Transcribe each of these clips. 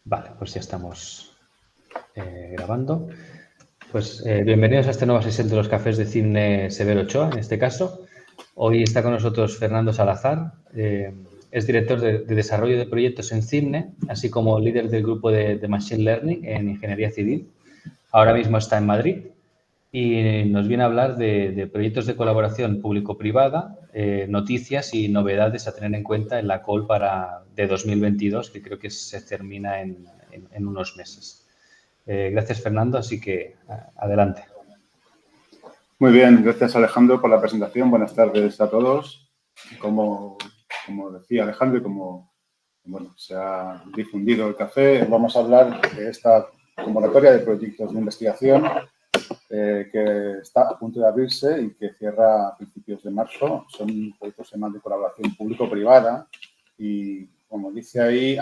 Vale, pues ya estamos grabando. Pues bienvenidos a esta nueva sesión de los cafés de Cimne Severo Ochoa, en este caso. Hoy está con nosotros Fernando Salazar, es director de desarrollo de proyectos en Cimne, así como líder del grupo de Machine Learning en Ingeniería Civil. Ahora mismo está en Madrid y nos viene a hablar de proyectos de colaboración público-privada, noticias y novedades a tener en cuenta en la call de 2022, que creo que se termina en unos meses. Gracias, Fernando, así que adelante. Muy bien, gracias Alejandro por la presentación. Buenas tardes a todos. Como decía Alejandro y como se ha difundido el café, vamos a hablar de esta convocatoria de proyectos de investigación que está a punto de abrirse y que cierra a principios de marzo. Son proyectos de colaboración público-privada y, como dice ahí,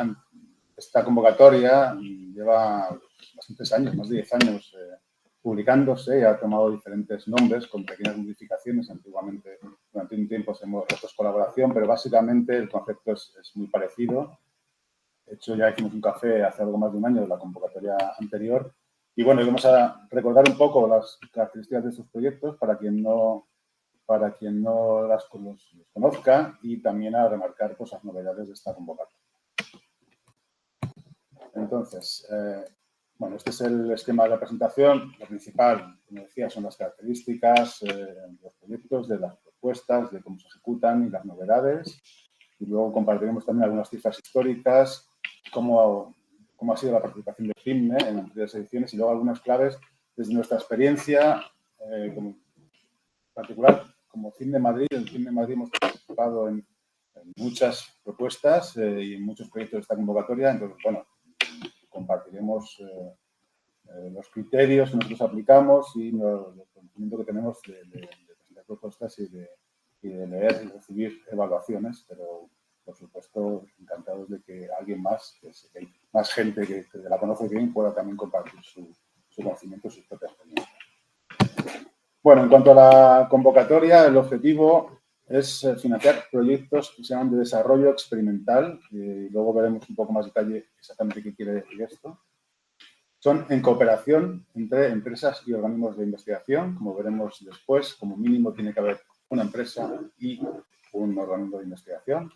esta convocatoria lleva bastantes años, más de 10 años publicándose y ha tomado diferentes nombres con pequeñas modificaciones. Antiguamente, durante un tiempo hemos hecho colaboración, pero básicamente el concepto es muy parecido. De hecho, ya hicimos un café hace algo más de un año de la convocatoria anterior. Y bueno, vamos a recordar un poco las características de estos proyectos para quien no los conozca y también a remarcar pues, las novedades de esta convocatoria. Entonces, bueno, este es el esquema de la presentación. Lo principal, como decía, son las características de los proyectos, de las propuestas, de cómo se ejecutan y las novedades. Y luego compartiremos también algunas cifras históricas, cómo ha sido la participación de Cimne en anteriores ediciones y luego algunas claves desde nuestra experiencia, en particular como Cimne Madrid. En Cimne Madrid hemos participado en muchas propuestas y en muchos proyectos de esta convocatoria. Entonces, bueno, compartiremos los criterios que nosotros aplicamos y el conocimiento que tenemos de presentar propuestas y de leer y recibir evaluaciones, pero por supuesto encantados de que alguien más, que hay más gente que la conoce bien, pueda también compartir su conocimiento, sus propias experiencias. Bueno, en cuanto a la convocatoria, el objetivo es financiar proyectos que se llaman de desarrollo experimental y luego veremos un poco más detalle exactamente qué quiere decir esto. Son en cooperación entre empresas y organismos de investigación. Como veremos después, como mínimo tiene que haber una empresa y un organismo de investigación.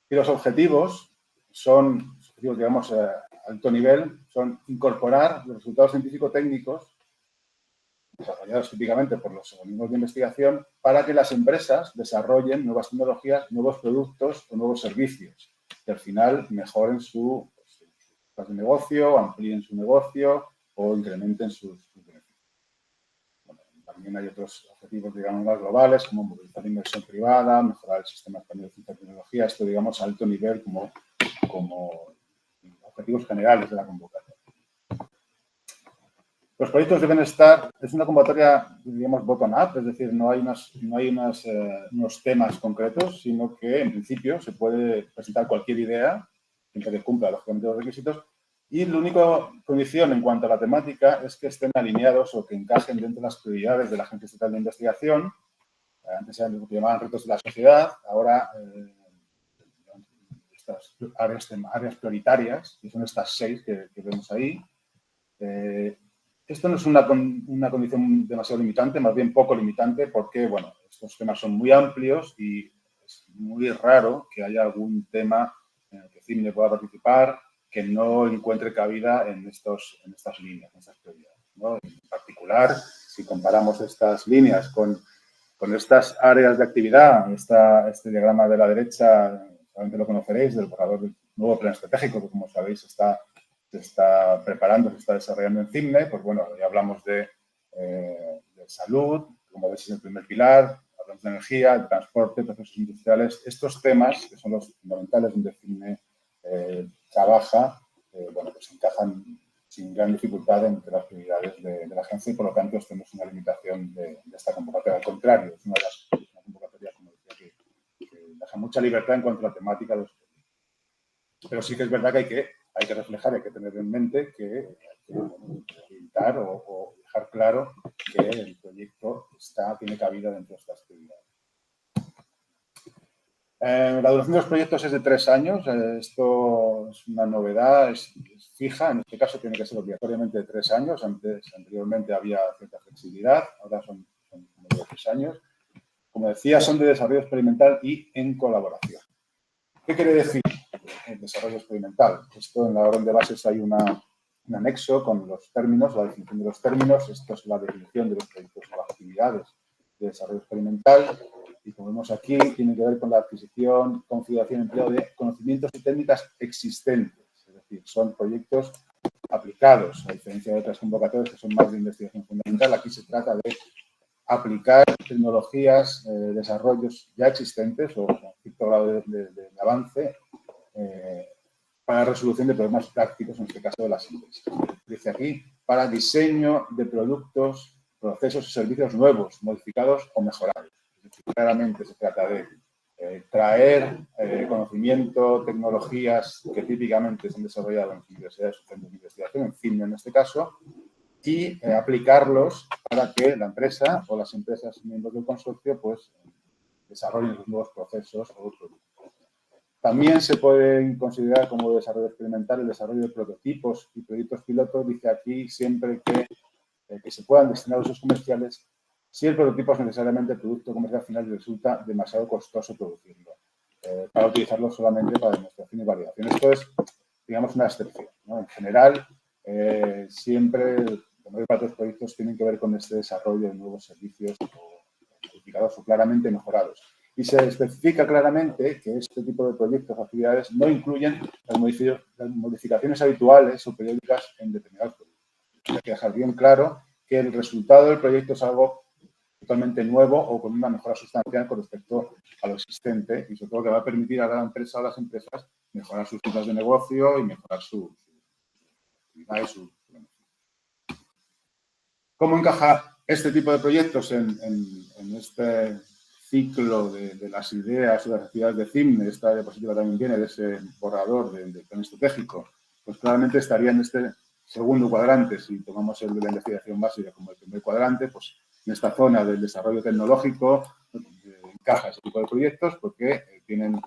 Y los objetivos son, digamos, a alto nivel, son incorporar los resultados científico-técnicos desarrollados típicamente por los organismos de investigación para que las empresas desarrollen nuevas tecnologías, nuevos productos o nuevos servicios que al final mejoren su de negocio, amplíen su negocio o incrementen sus beneficios. Bueno, también hay otros objetivos, digamos, más globales, como movilizar la inversión privada, mejorar el sistema español de ciencia y tecnología, esto, digamos, a alto nivel como objetivos generales de la convocatoria. Los proyectos deben estar, es una convocatoria, digamos, bottom-up, es decir, no hay unos temas concretos, sino que, en principio, se puede presentar cualquier idea siempre que cumpla lógicamente los requisitos, y la única condición en cuanto a la temática es que estén alineados o que encajen dentro de las prioridades de la Agencia Estatal de Investigación. Antes eran lo que llamaban retos de la sociedad, ahora estas áreas prioritarias, que son estas 6 que vemos ahí. Esto no es una condición demasiado limitante, más bien poco limitante, porque, bueno, estos temas son muy amplios y es muy raro que haya algún tema en el que Cimne pueda participar que no encuentre cabida en estas líneas, en estas prioridades, ¿no? En particular, si comparamos estas líneas con estas áreas de actividad, este diagrama de la derecha, seguramente lo conoceréis, del borrador del nuevo plan estratégico, que como sabéis se está preparando, se está desarrollando en Cimne, pues bueno, ya hablamos de salud, como veis es el primer pilar, hablamos de energía, de transporte, procesos industriales. Estos temas, que son los fundamentales donde Cimne trabaja, bueno, pues encajan sin gran dificultad entre las prioridades de la agencia y por lo tanto esto no es una limitación de esta convocatoria. Al contrario, es una convocatoria, como decía, que deja mucha libertad en cuanto a la temática de los proyectos. Pero sí que es verdad que hay que reflejar, hay que tener en mente que hay que evitar o dejar claro que el proyecto tiene cabida dentro de estas prioridades. La duración de los proyectos es de 3 años. Esto es una novedad, es fija. En este caso tiene que ser obligatoriamente de 3 años. Anteriormente había cierta flexibilidad, ahora son como de 3 años. Como decía, son de desarrollo experimental y en colaboración. ¿Qué quiere decir el desarrollo experimental? Esto en la orden de bases hay un anexo con los términos, la definición de los términos. Esto es la definición de los proyectos o actividades de desarrollo experimental. Y como vemos aquí, tiene que ver con la adquisición, configuración y empleo de conocimientos y técnicas existentes. Es decir, son proyectos aplicados, a diferencia de otras convocatorias que son más de investigación fundamental. Aquí se trata de aplicar tecnologías, desarrollos ya existentes o con cierto grado de avance para la resolución de problemas prácticos, en este caso de las empresas. Dice aquí, para diseño de productos, procesos y servicios nuevos, modificados o mejorados. Es decir, claramente se trata de traer conocimiento, tecnologías que típicamente se han desarrollado en las universidades o centros de investigación, en CIMNE en este caso, y aplicarlos para que la empresa o las empresas miembros del consorcio pues, desarrollen los nuevos procesos o productos. También se pueden considerar como desarrollo experimental el desarrollo de prototipos y proyectos pilotos. Dice aquí siempre que se puedan destinar a usos comerciales si el prototipo es necesariamente el producto comercial final y resulta demasiado costoso producirlo, para utilizarlo solamente para demostración y validación. Esto es, digamos, una excepción, ¿no? En general, siempre para los proyectos tienen que ver con este desarrollo de nuevos servicios modificados o claramente mejorados. Y se especifica claramente que este tipo de proyectos o actividades no incluyen las modificaciones habituales o periódicas en determinados proyectos. Hay que dejar bien claro que el resultado del proyecto es algo totalmente nuevo o con una mejora sustancial con respecto a lo existente y sobre todo que va a permitir a la empresa o a las empresas mejorar sus citas de negocio y mejorar su actividad y su beneficio. ¿Cómo encaja este tipo de proyectos en este ciclo de las ideas o de las actividades de CIMNE? Esta diapositiva también viene de ese borrador del plan estratégico. Pues claramente estaría en este segundo cuadrante. Si tomamos el de la investigación básica como el primer cuadrante, pues en esta zona del desarrollo tecnológico encaja ese tipo de proyectos porque tienen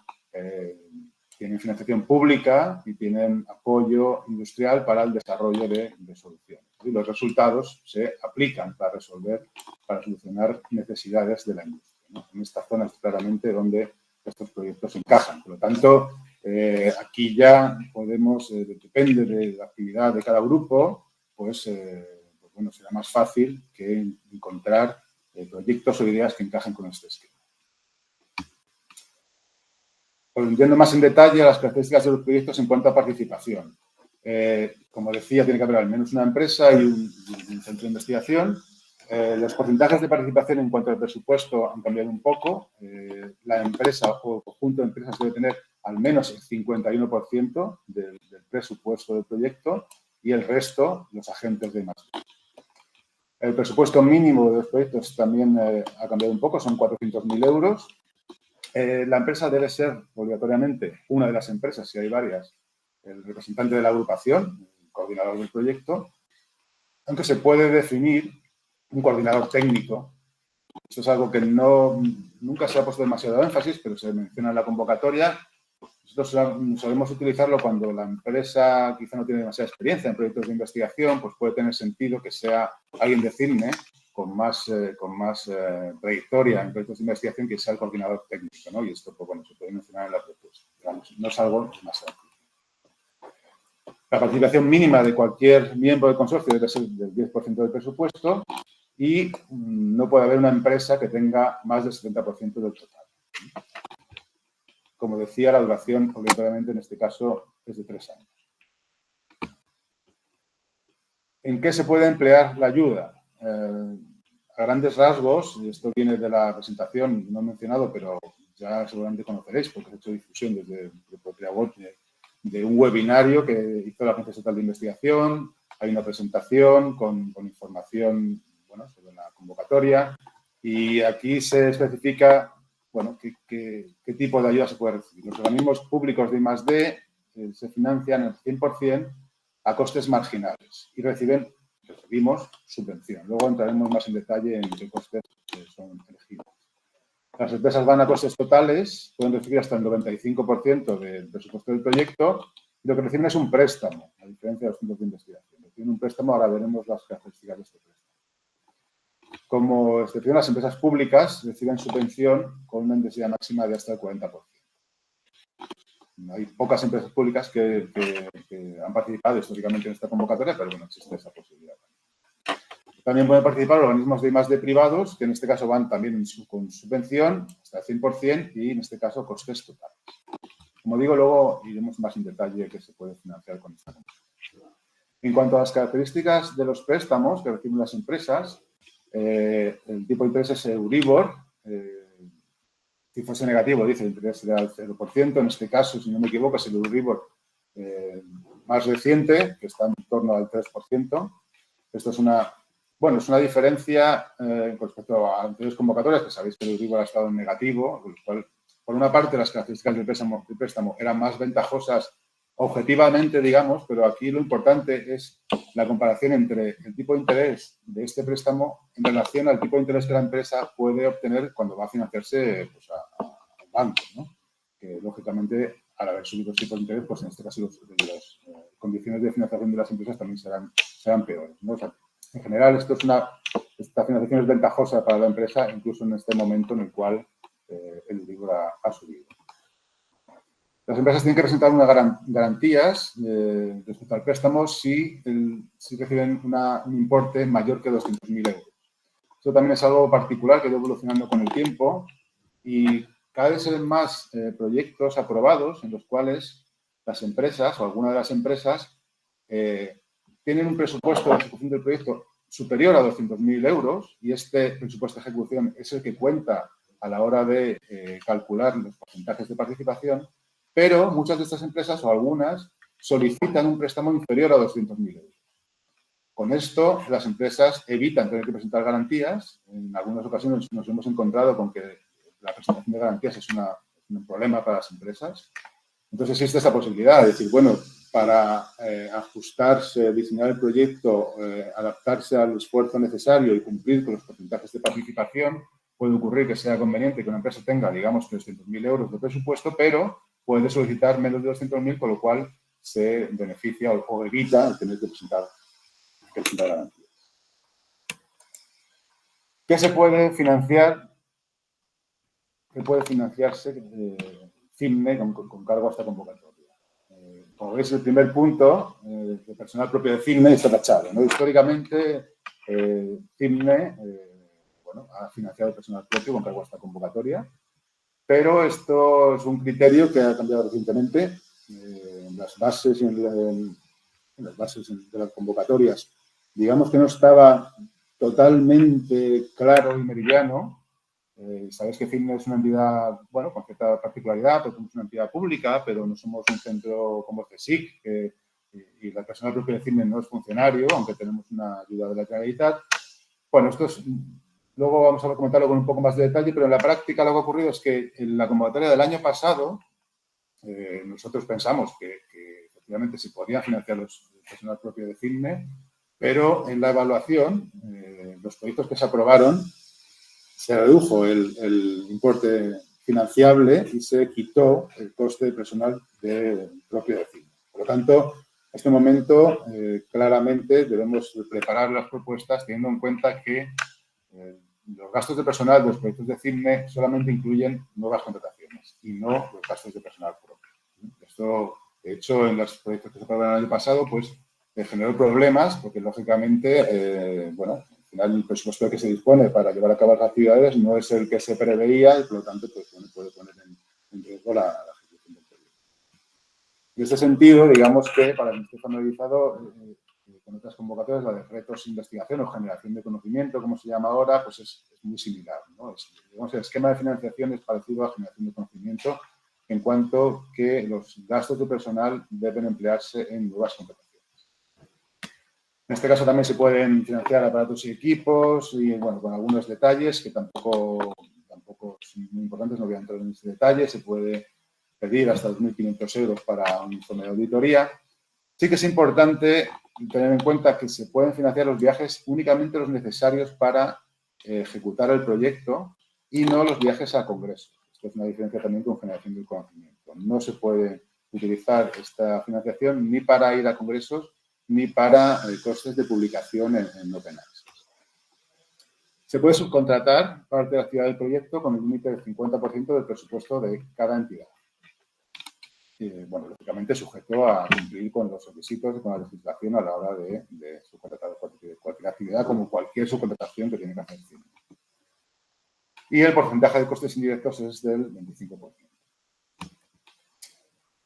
financiación pública y tienen apoyo industrial para el desarrollo de soluciones. Y los resultados se aplican para solucionar necesidades de la industria, ¿no? En esta zona es claramente donde estos proyectos encajan. Por lo tanto, aquí ya podemos, depende de la actividad de cada grupo, pues bueno, será más fácil que encontrar proyectos o ideas que encajen con este esquema. Yendo más en detalle a las características de los proyectos en cuanto a participación. Como decía, tiene que haber al menos una empresa y un centro de investigación. Los porcentajes de participación en cuanto al presupuesto han cambiado un poco. La empresa o el conjunto de empresas debe tener al menos el 51% del presupuesto del proyecto y el resto los agentes de I+D. El presupuesto mínimo de los proyectos también ha cambiado un poco, son 400.000 euros. La empresa debe ser obligatoriamente una de las empresas, si hay varias, el representante de la agrupación, el coordinador del proyecto, aunque se puede definir un coordinador técnico. Esto es algo que nunca se ha puesto demasiado énfasis, pero se menciona en la convocatoria. Nosotros solemos utilizarlo cuando la empresa quizá no tiene demasiada experiencia en proyectos de investigación, pues puede tener sentido que sea alguien de CIMNE con más trayectoria en proyectos de investigación que sea el coordinador técnico, ¿no? Y esto, pues bueno, se puede mencionar en la propuesta. Digamos, no es algo demasiado. La participación mínima de cualquier miembro del consorcio debe ser del 10% del presupuesto y no puede haber una empresa que tenga más del 70% del total. Como decía, la duración obligatoriamente en este caso es de 3 años. ¿En qué se puede emplear la ayuda? A grandes rasgos, y esto viene de la presentación, no he mencionado, pero ya seguramente conoceréis porque he hecho difusión desde el propia web de un webinario que hizo la Agencia Estatal de Investigación. Hay una presentación con información, bueno, sobre la convocatoria y aquí se especifica, bueno, qué tipo de ayuda se puede recibir. Los organismos públicos de I+D se financian al 100% a costes marginales y recibimos subvención. Luego entraremos más en detalle en qué costes son elegidos. Las empresas van a costes totales, pueden recibir hasta el 95% del presupuesto del proyecto Y lo que reciben es un préstamo, a diferencia de los centros de investigación. Reciben un préstamo, ahora veremos las características de este préstamo. Como excepción, las empresas públicas reciben subvención con una intensidad máxima de hasta el 40%. Hay pocas empresas públicas que han participado históricamente en esta convocatoria, pero bueno, existe esa posibilidad. También pueden participar organismos de I+D privados, que en este caso van también con subvención hasta el 100% y en este caso costes totales. Como digo, luego iremos más en detalle que se puede financiar con esta convocatoria. En cuanto a las características de los préstamos que reciben las empresas, el tipo de interés es Euribor. Si fuese negativo, dice, el interés será el 0%. En este caso, si no me equivoco, es el Euribor más reciente, que está en torno al 3%. Esto es una diferencia con respecto a anteriores convocatorias, que sabéis que el Euribor ha estado en negativo, con lo cual, por una parte, las características del préstamo eran más ventajosas objetivamente, digamos, pero aquí lo importante es la comparación entre el tipo de interés de este préstamo en relación al tipo de interés que la empresa puede obtener cuando va a financiarse pues, a banco, ¿no? Que, lógicamente, al haber subido los tipos de interés, pues en este caso las condiciones de financiación de las empresas también serán peores, ¿no? O sea, en general, esta financiación es ventajosa para la empresa, incluso en este momento en el cual el Euribor ha subido. Las empresas tienen que presentar unas garantías respecto al préstamo si reciben un importe mayor que 200.000 euros. Esto también es algo particular que ha ido evolucionando con el tiempo y cada vez se ven más proyectos aprobados en los cuales las empresas o alguna de las empresas tienen un presupuesto de ejecución del proyecto superior a 200.000 euros y este presupuesto de ejecución es el que cuenta a la hora de calcular los porcentajes de participación, pero muchas de estas empresas o algunas solicitan un préstamo inferior a 200.000 euros. Con esto, las empresas evitan tener que presentar garantías. En algunas ocasiones nos hemos encontrado con que la presentación de garantías es un problema para las empresas. Entonces, existe esa posibilidad de decir, bueno, para ajustarse, diseñar el proyecto, adaptarse al esfuerzo necesario y cumplir con los porcentajes de participación, puede ocurrir que sea conveniente que una empresa tenga, digamos, 300.000 euros de presupuesto, pero puede solicitar menos de 200.000, con lo cual se beneficia o evita el tener que presentar garantías. ¿Qué se puede financiar? ¿Qué puede financiarse CIMNE con cargo a esta convocatoria? Como veis, el primer punto de personal propio de CIMNE está tachado, ¿no? Históricamente, CIMNE ha financiado personal propio con cargo a esta convocatoria, pero esto es un criterio que ha cambiado recientemente. En las bases de las convocatorias, digamos que no estaba totalmente claro y meridiano. Sabéis que CIMNE es una entidad, bueno, con cierta particularidad, porque somos una entidad pública, pero no somos un centro como el CSIC, y la persona propia de CIMNE no es funcionario, aunque tenemos una ayuda de la Generalitat. Bueno, luego vamos a comentarlo con un poco más de detalle, pero en la práctica lo que ha ocurrido es que en la convocatoria del año pasado nosotros pensamos que efectivamente se podía financiar el personal propio de CIMNE, pero en la evaluación, los proyectos que se aprobaron, se redujo el importe financiable y se quitó el coste de personal propio de CIMNE. Por lo tanto, en este momento, claramente debemos preparar las propuestas teniendo en cuenta que los gastos de personal de los proyectos de CIMNE solamente incluyen nuevas contrataciones y no los gastos de personal propio. Esto, de hecho, en los proyectos que se aprobaron el año pasado, pues generó problemas porque, lógicamente, al final el presupuesto que se dispone para llevar a cabo las actividades no es el que se preveía y, por lo tanto, pues, puede poner en riesgo la ejecución del proyecto. En este sentido, digamos que para el que esté familiarizado con otras convocatorias, la de retos de investigación o generación de conocimiento, como se llama ahora, pues es muy similar, ¿no? Digamos, el esquema de financiación es parecido a generación de conocimiento en cuanto que los gastos de personal deben emplearse en nuevas contrataciones. En este caso también se pueden financiar aparatos y equipos y, bueno, con algunos detalles que tampoco son muy importantes, no voy a entrar en este detalle. Se puede pedir hasta 2.500 euros para un informe de auditoría. Sí que es importante tener en cuenta que se pueden financiar los viajes únicamente los necesarios para ejecutar el proyecto y no los viajes a congresos. Esto es una diferencia también con generación del conocimiento. No se puede utilizar esta financiación ni para ir a congresos ni para costes de publicación en Open Access. Se puede subcontratar parte de la actividad del proyecto con el límite del 50% del presupuesto de cada entidad. Bueno, lógicamente sujeto a cumplir con los requisitos y con la legislación a la hora de subcontratar cualquier actividad, como cualquier subcontratación que tiene que hacer CIMNE. Y el porcentaje de costes indirectos es del 25%.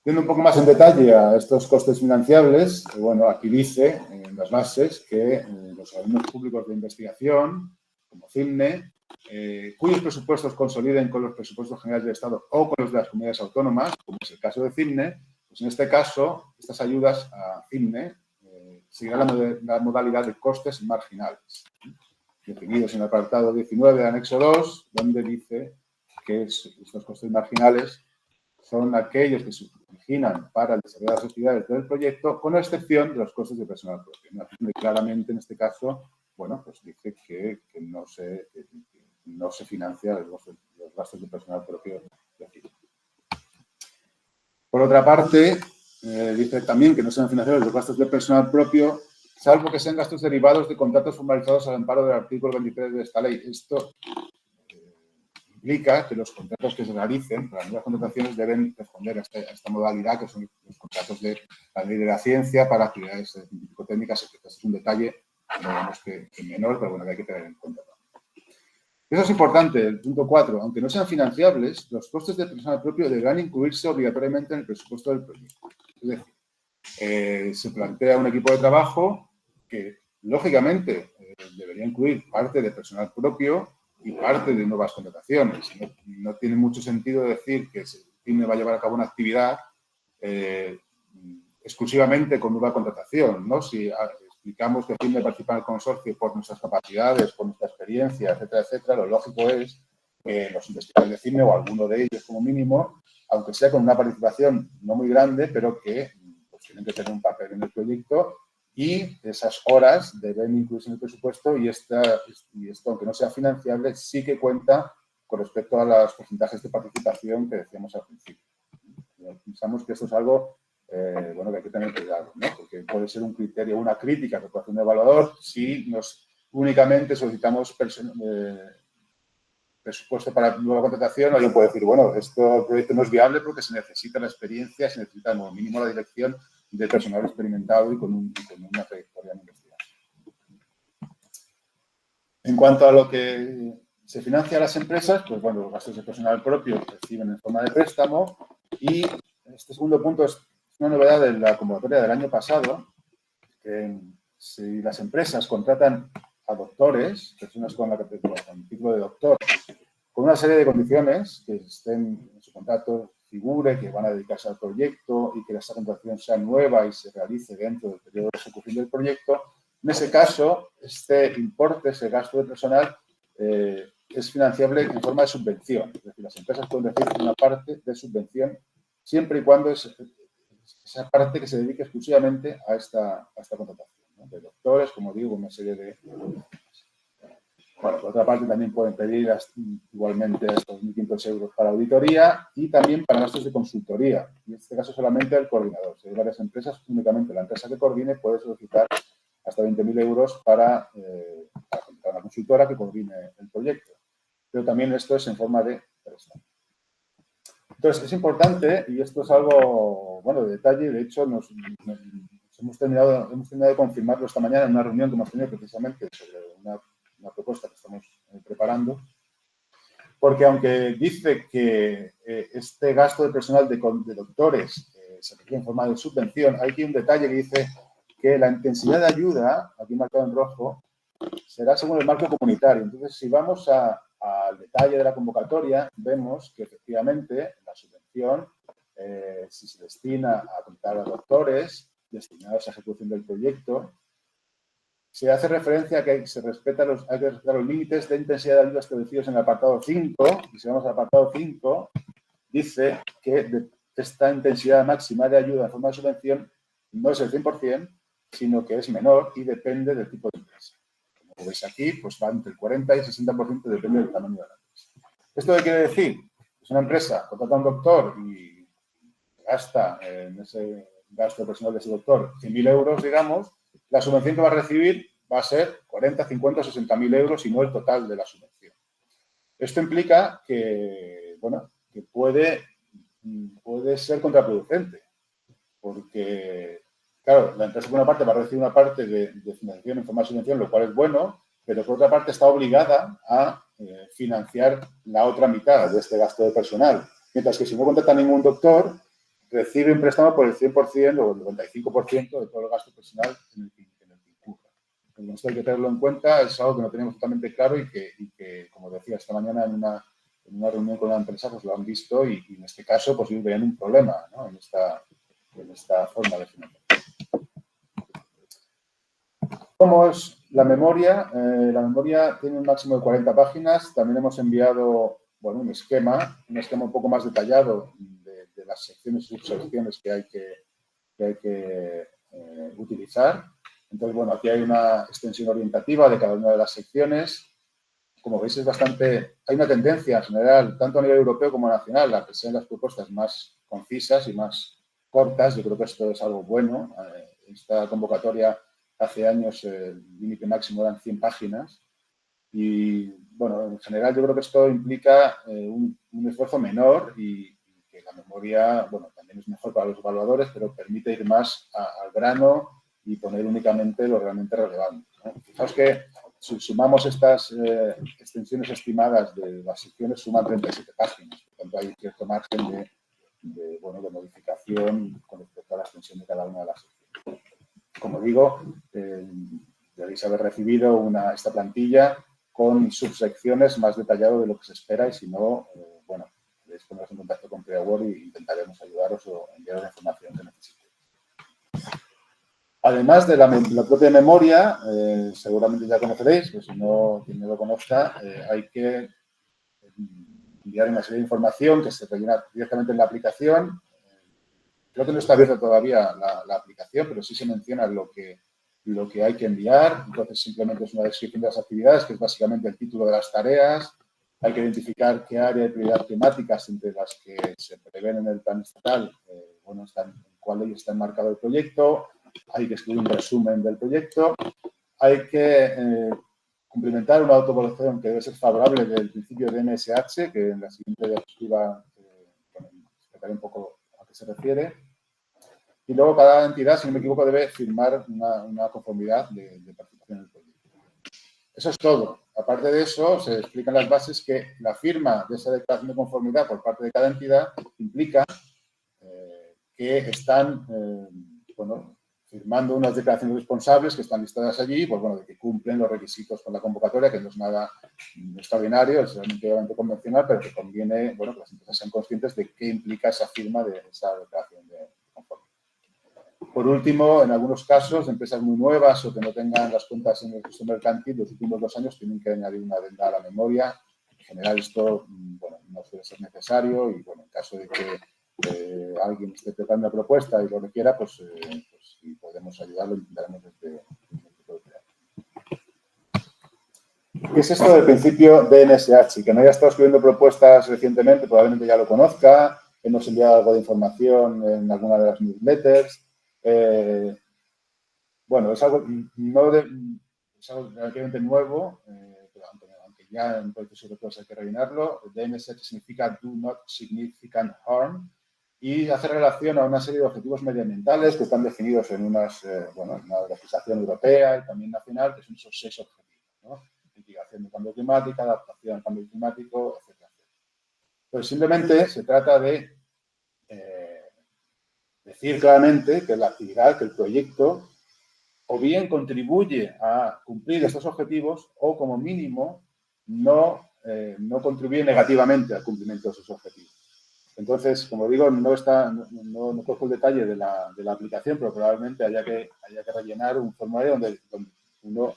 Viendo un poco más en detalle a estos costes financiables, bueno, aquí dice en las bases que los organismos públicos de investigación, como CIMNE, cuyos presupuestos consoliden con los presupuestos generales del Estado o con los de las comunidades autónomas, como es el caso de CIMNE, pues en este caso, estas ayudas a CIMNE seguirán la modalidad de costes marginales, definidos en el apartado 19 del anexo 2, donde dice que estos costes marginales son aquellos que se originan para el desarrollo de las actividades del proyecto, con excepción de los costes de personal propio. Claramente, en este caso, bueno, pues dice que no se financia los gastos de personal propio de aquí. Por otra parte, dice también que no sean financiados los gastos de personal propio, salvo que sean gastos derivados de contratos formalizados al amparo del artículo 23 de esta ley. Esto implica que los contratos que se realicen, las nuevas contrataciones, deben responder a esta modalidad, que son los contratos de la ley de la ciencia para actividades científico-técnicas, etc. Este es un detalle, digamos que menor, pero bueno, que hay que tener en cuenta. Eso es importante, el punto 4. Aunque no sean financiables, los costes de personal propio deberán incluirse obligatoriamente en el presupuesto del proyecto. Es decir, se plantea un equipo de trabajo que, lógicamente, debería incluir parte de personal propio y parte de nuevas contrataciones. No tiene mucho sentido decir que CIMNE va a llevar a cabo una actividad exclusivamente con nueva contratación, ¿no? Si explicamos que CIMNE participa en el consorcio por nuestras capacidades, por nuestra experiencia, etcétera, etcétera, lo lógico es que los investigadores de CIMNE o alguno de ellos como mínimo, aunque sea con una participación no muy grande, pero que pues, tienen que tener un papel en el proyecto y esas horas deben incluirse en el presupuesto y esto, aunque no sea financiable, sí que cuenta con respecto a los porcentajes de participación que decíamos al principio. Pensamos que esto es algo bueno, que hay que tener cuidado, ¿no? Porque puede ser un criterio, una crítica que puede hacer un evaluador si únicamente solicitamos presupuesto para nueva contratación. Alguien puede decir, bueno, este proyecto no es viable porque se necesita la experiencia, se necesita como mínimo la dirección de personal experimentado y con una trayectoria en investigación. En cuanto a lo que se financia a las empresas, pues bueno, los gastos de personal propio se reciben en forma de préstamo y este segundo punto es una novedad de la convocatoria del año pasado, que si las empresas contratan a doctores, personas con el título de doctor, con una serie de condiciones que estén en su contrato, figure que van a dedicarse al proyecto y que esa contratación sea nueva y se realice dentro del periodo de ejecución del proyecto, en ese caso, este importe, ese gasto de personal, es financiable en forma de subvención. Es decir, las empresas pueden recibir una parte de subvención siempre y cuando esa parte que se dedique exclusivamente a esta contratación, ¿no? De doctores, como digo, una serie de... Bueno, por otra parte, también pueden pedir igualmente estos 1.500 euros para auditoría y también para gastos de consultoría. En este caso, solamente el coordinador. Si hay varias empresas, únicamente la empresa que coordine puede solicitar hasta 20.000 euros para contratar a una consultora que coordine el proyecto. Pero también esto es en forma de préstamo. Entonces, es importante, y esto es algo, bueno, de detalle, de hecho, hemos terminado de confirmarlo esta mañana en una reunión que hemos tenido precisamente sobre una propuesta que estamos preparando, porque aunque dice que este gasto de personal de doctores se requiere en forma de subvención, hay aquí un detalle que dice que la intensidad de ayuda, aquí marcado en rojo, será según el marco comunitario. Entonces, si vamos al detalle de la convocatoria, vemos que efectivamente la subvención, si se destina a contratar a doctores destinados a ejecución del proyecto, se hace referencia a que hay que respetar los límites de intensidad de ayuda establecidos en el apartado 5, y si vamos al apartado 5, dice que esta intensidad máxima de ayuda en forma de subvención no es el 100%, sino que es menor y depende del tipo de empresa. Como veis aquí, pues va entre el 40 y el 60%, depende del tamaño de la empresa. ¿Esto qué quiere decir? Es una empresa, contrata a un doctor y gasta en ese gasto personal de ese doctor 100.000 euros, digamos, la subvención que va a recibir va a ser 40, 50 o 60.000 euros y no el total de la subvención. Esto implica que, bueno, que puede ser contraproducente, porque, claro, la empresa por una parte va a recibir una parte de financiación en forma de subvención, lo cual es bueno, pero por otra parte está obligada a financiar la otra mitad de este gasto de personal. Mientras que si no contrata ningún doctor, recibe un préstamo por el 100% o el 95% de todo el gasto personal en el que incurra. Entonces, esto hay que tenerlo en cuenta, es algo que no tenemos totalmente claro y que como decía esta mañana en una reunión con una empresa, pues lo han visto y en este caso pues veían un problema, ¿no? en esta forma de financiación. ¿Cómo es la memoria? La memoria tiene un máximo de 40 páginas. También hemos enviado un esquema un poco más detallado de las secciones y subsecciones que hay que utilizar. Entonces, bueno, aquí hay una extensión orientativa de cada una de las secciones. Como veis, hay una tendencia en general, tanto a nivel europeo como nacional, a que sean las propuestas más concisas y más cortas. Yo creo que esto es algo bueno. Esta convocatoria, hace años, el límite máximo eran 100 páginas. Y, bueno, en general yo creo que esto implica un esfuerzo menor y que la memoria, bueno, también es mejor para los evaluadores, pero permite ir más al grano y poner únicamente lo realmente relevante, ¿no? Fijaos que si sumamos estas extensiones estimadas de las secciones, suman 37 páginas. Por tanto, hay cierto margen de modificación con respecto a la extensión de cada una de las secciones. Como digo, debéis haber recibido esta plantilla con subsecciones más detallado de lo que se espera y si no, bueno, podéis poneros en contacto con PreAward y intentaremos ayudaros o enviaros la información que necesitéis. Además de la propia memoria, seguramente ya conoceréis, pero si no, quien no lo conozca, hay que enviar una serie de información que se rellena directamente en la aplicación. Creo que no está abierta todavía la aplicación, pero sí se menciona lo que hay que enviar. Entonces, simplemente es una descripción de las actividades, que es básicamente el título de las tareas. Hay que identificar qué área de prioridad temáticas entre las que se prevén en el plan estatal, en cuál de ellas está enmarcado el proyecto. Hay que escribir un resumen del proyecto. Hay que cumplimentar una autoevaluación que debe ser favorable del principio de NSH, que en la siguiente diapositiva explicaré un poco a qué se refiere. Y luego cada entidad, si no me equivoco, debe firmar una conformidad de participación en el proyecto. Eso es todo. Aparte de eso, se explican las bases que la firma de esa declaración de conformidad por parte de cada entidad implica que están firmando unas declaraciones responsables que están listadas allí, pues bueno, de que cumplen los requisitos con la convocatoria, que no es nada extraordinario, es realmente convencional, pero que conviene, bueno, que las empresas sean conscientes de qué implica esa firma de esa declaración de conformidad. Por último, en algunos casos, empresas muy nuevas o que no tengan las cuentas en el registro mercantil, los últimos 2 años tienen que añadir una adenda a la memoria. En general, esto, bueno, no suele ser necesario y, bueno, en caso de que alguien esté preparando una propuesta y lo requiera, pues si podemos ayudarlo, intentaremos desde el equipo de crear. ¿Qué es esto del principio de NSH? Que no haya estado escribiendo propuestas recientemente, probablemente ya lo conozca. Hemos enviado algo de información en alguna de las newsletters. Bueno, es algo relativamente nuevo, pero aunque ya en proceso de cosas hay que rellenarlo. DNSH significa Do Not Significant Harm y hace relación a una serie de objetivos medioambientales que están definidos en una legislación europea y también nacional, que son esos 6 objetivos, ¿no? Mitigación del cambio climático, adaptación al cambio climático, etcétera. Pues simplemente se trata de decir claramente que la actividad, que el proyecto, o bien contribuye a cumplir estos objetivos o, como mínimo, no contribuye negativamente al cumplimiento de esos objetivos. Entonces, como digo, no cojo el detalle de la aplicación, pero probablemente haya que rellenar un formulario donde uno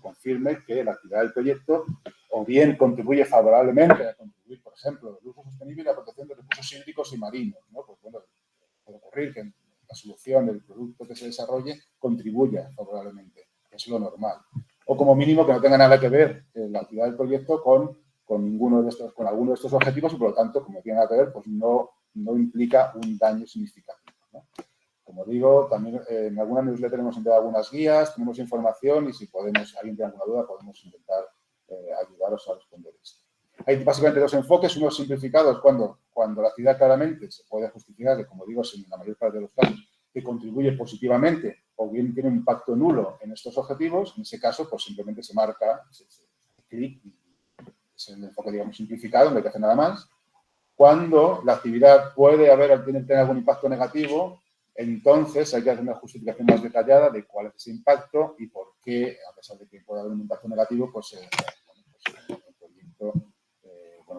confirme que la actividad del proyecto o bien contribuye favorablemente a contribuir, por ejemplo, el uso sostenible y la protección de recursos hídricos y marinos, ¿no? Pues bueno, puede ocurrir que la solución, el producto que se desarrolle, contribuya favorablemente, que es lo normal. O como mínimo que no tenga nada que ver la actividad del proyecto con alguno de estos objetivos y por lo tanto, como tiene nada que ver, pues no no implica un daño significativo, ¿no? Como digo, también en alguna newsletter hemos enviado algunas guías, tenemos información y si alguien tiene alguna duda, podemos intentar ayudaros a responder esto. Hay básicamente dos enfoques, uno simplificado es cuando la actividad claramente se puede justificar, que como digo, en la mayor parte de los casos, que contribuye positivamente o bien tiene un impacto nulo en estos objetivos. En ese caso, pues simplemente se marca, clic, es el enfoque, digamos, simplificado, no hay que hacer nada más. Cuando la actividad puede tener algún impacto negativo, entonces hay que hacer una justificación más detallada de cuál es ese impacto y por qué, a pesar de que pueda haber un impacto negativo, pues el proyecto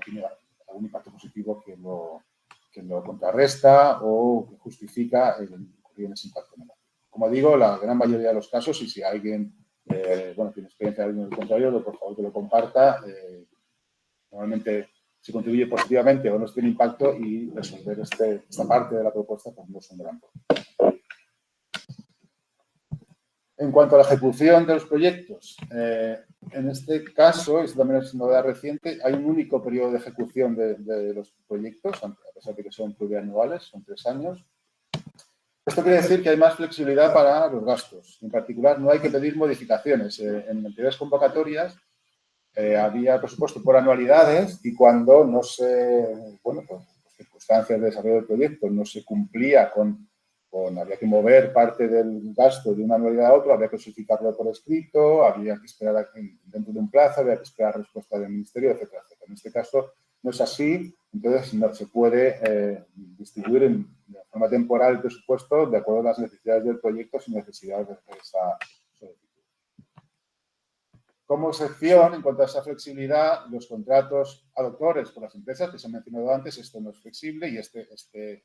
tiene algún impacto positivo que lo contrarresta o que justifica el incurrir en ese impacto negativo. Como digo, la gran mayoría de los casos, y si alguien tiene experiencia en el contrario, por favor que lo comparta. Normalmente si contribuye positivamente o no tiene impacto y resolver esta parte de la propuesta pues no es un gran problema. En cuanto a la ejecución de los proyectos, en este caso, esto también es novedad reciente, hay un único periodo de ejecución de los proyectos, a pesar de que son plurianuales, son 3 años. Esto quiere decir que hay más flexibilidad para los gastos. En particular, no hay que pedir modificaciones. En anteriores convocatorias había presupuesto por anualidades y cuando no se, por circunstancias de desarrollo del proyecto no se cumplía había que mover parte del gasto de una anualidad a otra, había que justificarlo por escrito, había que esperar dentro de un plazo, había que esperar respuesta del ministerio, etcétera, etcétera. En este caso no es así, entonces no se puede distribuir de forma temporal el presupuesto de acuerdo a las necesidades del proyecto sin necesidad de hacer esa solicitud. Como excepción, en cuanto a esa flexibilidad, los contratos a doctores con las empresas que se han mencionado antes, esto no es flexible y este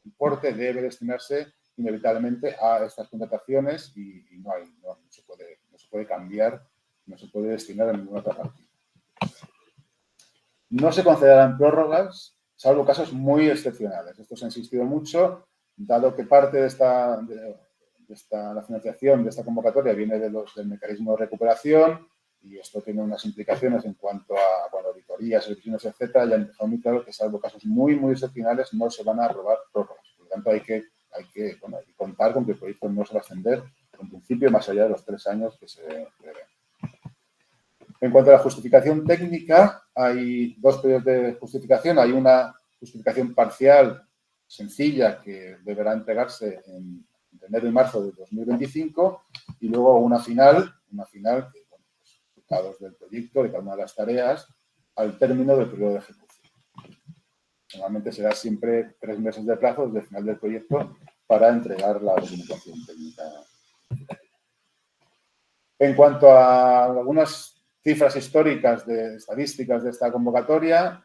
importe debe destinarse inevitablemente a estas contrataciones y no se puede cambiar, no se puede destinar a ninguna otra partida. No se concederán prórrogas, salvo casos muy excepcionales. Esto se ha insistido mucho, dado que parte de la financiación de esta convocatoria viene del mecanismo de recuperación y esto tiene unas implicaciones en cuanto a auditorías, revisiones, etcétera. Ya han dejado muy claro que salvo casos muy, muy excepcionales no se van a aprobar prórrogas. Por lo tanto, hay que contar con que el proyecto no se va a extender en principio más allá de los 3 años que se prevén. En cuanto a la justificación técnica, hay 2 periodos de justificación. Hay una justificación parcial sencilla que deberá entregarse en enero y marzo de 2025 y luego una final que resultados del proyecto, de cada una de las tareas, al término del periodo de ejecución. Normalmente será siempre 3 meses de plazo desde el final del proyecto para entregar la documentación técnica. En cuanto a algunas cifras históricas estadísticas de esta convocatoria,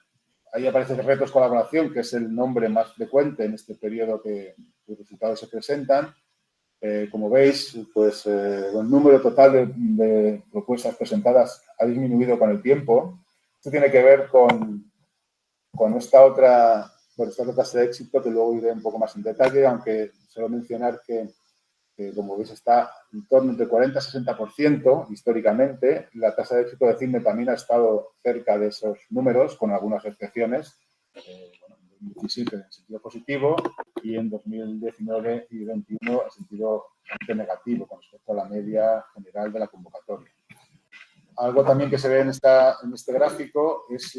ahí aparece Retos Colaboración, que es el nombre más frecuente en este periodo que los resultados se presentan. Como veis, pues el número total de propuestas presentadas ha disminuido con el tiempo. Esto tiene que ver con esta otra tasa de éxito que luego iré un poco más en detalle, aunque solo mencionar que como veis está en torno entre 40 y 60% históricamente. La tasa de éxito de CIMNE también ha estado cerca de esos números, con algunas excepciones. En 2017 en sentido positivo y en 2019 y 2021 en sentido negativo con respecto a la media general de la convocatoria. Algo también que se ve en este gráfico es que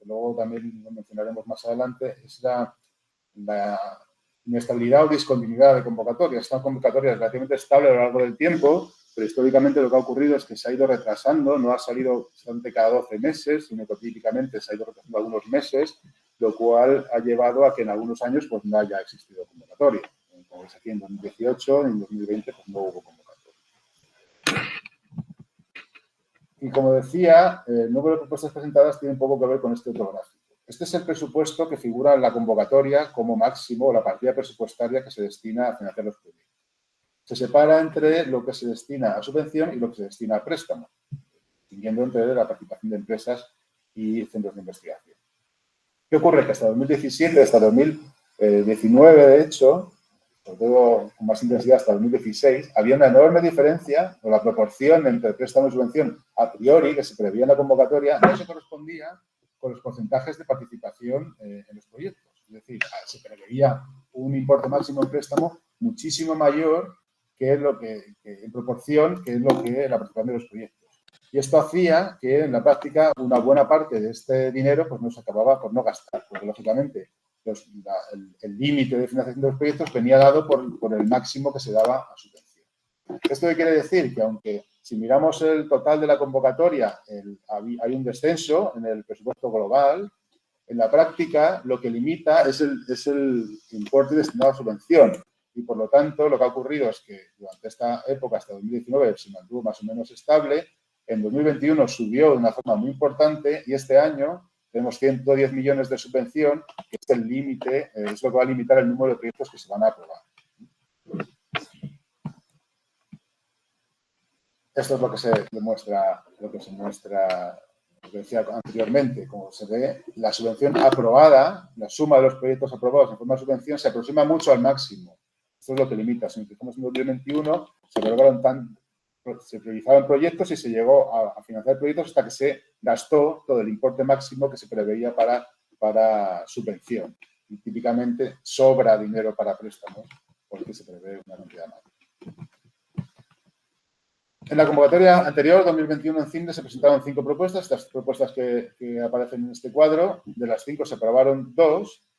luego también lo mencionaremos más adelante, es la inestabilidad o discontinuidad de convocatorias. Esta convocatoria es relativamente estable a lo largo del tiempo, pero históricamente lo que ha ocurrido es que se ha ido retrasando, no ha salido solamente cada 12 meses, sino que típicamente se ha ido retrasando algunos meses, lo cual ha llevado a que en algunos años pues, no haya existido convocatoria. Como veis aquí en 2018, en 2020 pues, no hubo convocatoria. Y como decía, el número de propuestas presentadas tiene un poco que ver con este otro gráfico. Este es el presupuesto que figura en la convocatoria como máximo, la partida presupuestaria que se destina a financiar los proyectos. Se separa entre lo que se destina a subvención y lo que se destina a préstamo, distinguiendo entre la participación de empresas y centros de investigación. ¿Qué ocurre? Que hasta 2017, hasta 2019, de hecho, sobre todo con más intensidad hasta 2016, había una enorme diferencia, o la proporción entre préstamo y subvención a priori que se prevía en la convocatoria no se correspondía con los porcentajes de participación en los proyectos. Es decir, se preveía un importe máximo en préstamo muchísimo mayor que lo que en proporción, que es lo que la participación de los proyectos. Y esto hacía que, en la práctica, una buena parte de este dinero pues, nos acababa por no gastar, porque, lógicamente, el límite de financiación de los proyectos venía dado por el máximo que se daba a subvención. ¿Esto qué quiere decir? Que aunque si miramos el total de la convocatoria, hay un descenso en el presupuesto global, en la práctica lo que limita es el importe destinado a subvención. Y, por lo tanto, lo que ha ocurrido es que durante esta época, hasta 2019, se mantuvo más o menos estable. En 2021 subió de una forma muy importante y este año tenemos 110 millones de subvención, que es el límite, es lo que va a limitar el número de proyectos que se van a aprobar. Esto es lo que se demuestra, lo que decía anteriormente. Como se ve, la subvención aprobada, la suma de los proyectos aprobados en forma de subvención se aproxima mucho al máximo. Esto es lo que limita. Si nos fijamos en 2021, se priorizaron proyectos y se llegó a financiar proyectos hasta que se gastó todo el importe máximo que se preveía para subvención. Y típicamente sobra dinero para préstamos porque se prevé una cantidad más. En la convocatoria anterior, 2021, en CIMNE, se presentaron 5 propuestas. Estas propuestas que aparecen en este cuadro, de las 5 se aprobaron 2.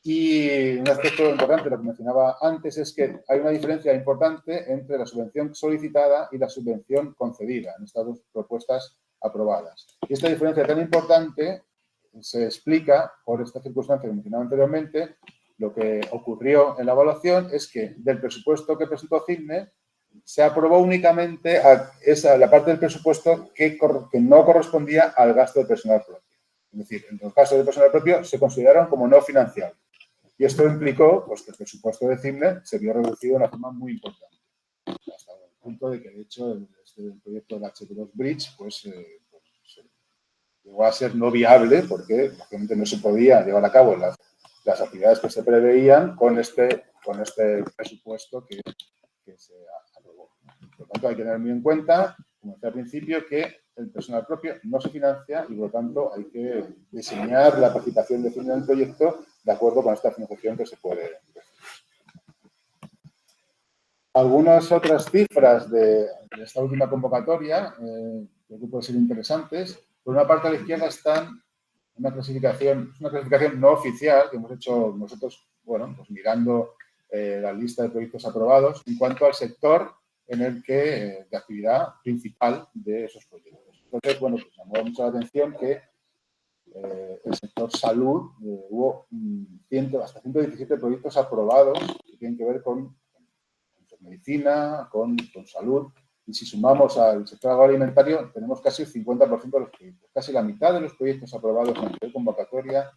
Y un aspecto importante, lo que mencionaba antes, es que hay una diferencia importante entre la subvención solicitada y la subvención concedida en estas 2 propuestas aprobadas. Y esta diferencia tan importante se explica por esta circunstancia que mencionaba anteriormente. Lo que ocurrió en la evaluación es que del presupuesto que presentó CIMNE, se aprobó únicamente la parte del presupuesto que no correspondía al gasto de personal propio. Es decir, los gastos de personal propio se consideraron como no financiables. Y esto implicó pues, que el presupuesto de CIMNE se vio reducido de una forma muy importante. Hasta el punto de que, de hecho, el proyecto del H2 Bridge llegó a ser no viable porque, lógicamente, no se podía llevar a cabo las actividades que se preveían con este presupuesto que se aprobó. Por lo tanto, hay que tener muy en cuenta, como decía al principio, que el personal propio no se financia y, por lo tanto, hay que diseñar la participación de CIMNE en el proyecto de acuerdo con esta financiación que se puede recibir. Algunas otras cifras de esta última convocatoria creo que pueden ser interesantes. Por una parte, a la izquierda están una clasificación no oficial que hemos hecho nosotros, bueno, pues mirando la lista de proyectos aprobados en cuanto al sector en el que, de actividad principal de esos proyectos. Entonces, bueno, pues llamó mucho la atención que el sector salud hubo hasta 117 proyectos aprobados que tienen que ver con medicina, con salud. Y si sumamos al sector agroalimentario, tenemos casi el 50% de los proyectos. Casi la mitad de los proyectos aprobados en la anterior convocatoria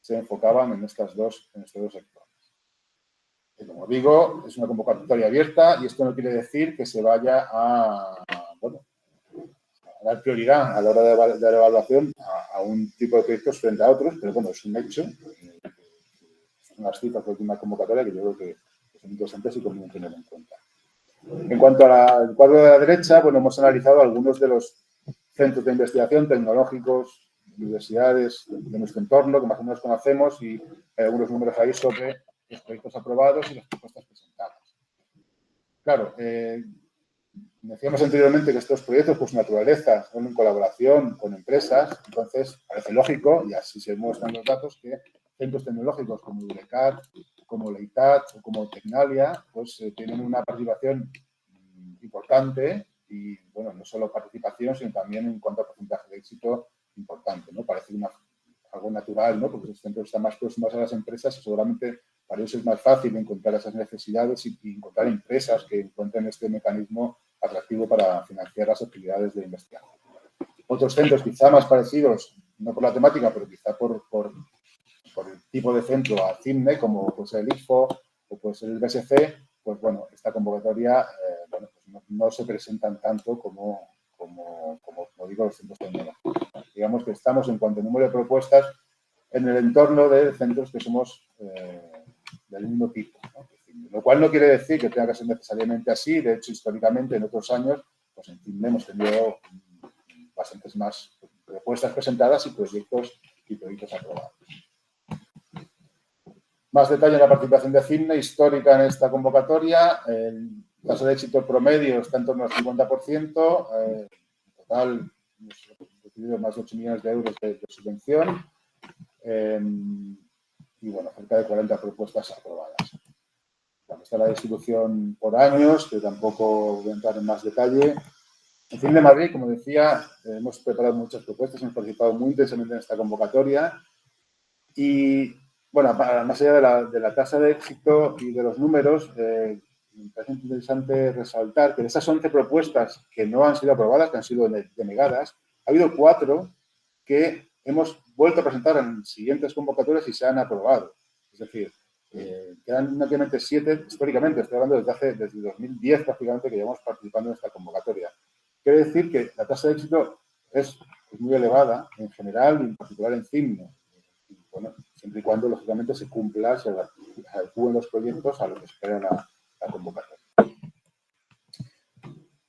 se enfocaban en estos dos sectores. Y como digo, es una convocatoria abierta y esto no quiere decir que se vaya a dar prioridad a la hora de la evaluación a un tipo de proyectos frente a otros, pero bueno, es un hecho. Son las cifras de la última convocatoria que yo creo que son interesantes y conviene tener en cuenta. En cuanto al cuadro de la derecha, bueno, hemos analizado algunos de los centros de investigación tecnológicos, universidades de nuestro entorno, que más o menos conocemos, y hay algunos números ahí sobre los proyectos aprobados y las propuestas presentadas. Claro, decíamos anteriormente que estos proyectos, por su naturaleza, son en colaboración con empresas, entonces parece lógico, y así se muestran los datos, que centros tecnológicos como Eurecat, como Leitat o como Tecnalia, pues tienen una participación importante y, bueno, no solo participación, sino también en cuanto a porcentaje de éxito importante, ¿no? Parece algo natural, ¿no? Porque los centros están más próximos a las empresas y seguramente para ellos es más fácil encontrar esas necesidades y encontrar empresas que encuentren este mecanismo atractivo para financiar las actividades de investigación. Otros centros quizá más parecidos, no por la temática, pero quizá por el tipo de centro a CIMNE, como puede ser el IFO o puede ser el BSC, pues bueno, esta convocatoria pues no se presentan tanto como digo, los centros tecnológicos. Digamos que estamos, en cuanto a número de propuestas, en el entorno de centros que somos del mismo tipo, ¿no? Lo cual no quiere decir que tenga que ser necesariamente así. De hecho, históricamente, en otros años, pues en CIMNE hemos tenido bastantes más propuestas presentadas y proyectos aprobados. Más detalle en la participación de CIMNE histórica en esta convocatoria. El tasa de éxito promedio está en torno al 50%. En total, hemos recibido más de 8 millones de euros de subvención. Y, bueno, cerca de 40 propuestas aprobadas. Bueno, está la distribución por años, que tampoco voy a entrar en más detalle. En CIMNE Madrid, como decía, hemos preparado muchas propuestas, hemos participado muy intensamente en esta convocatoria. Y, bueno, más allá de la tasa de éxito y de los números, me parece interesante resaltar que de esas 11 propuestas que no han sido aprobadas, que han sido denegadas, ha habido 4 que hemos vuelto a presentar en siguientes convocatorias y se han aprobado. Es decir, quedan únicamente 7, históricamente, estoy hablando desde 2010 prácticamente que llevamos participando en esta convocatoria. Quiere decir que la tasa de éxito es muy elevada en general y en particular en CIMNE. Bueno, siempre y cuando, lógicamente, se cumpla, se adecúen los proyectos a lo que espera la convocatoria.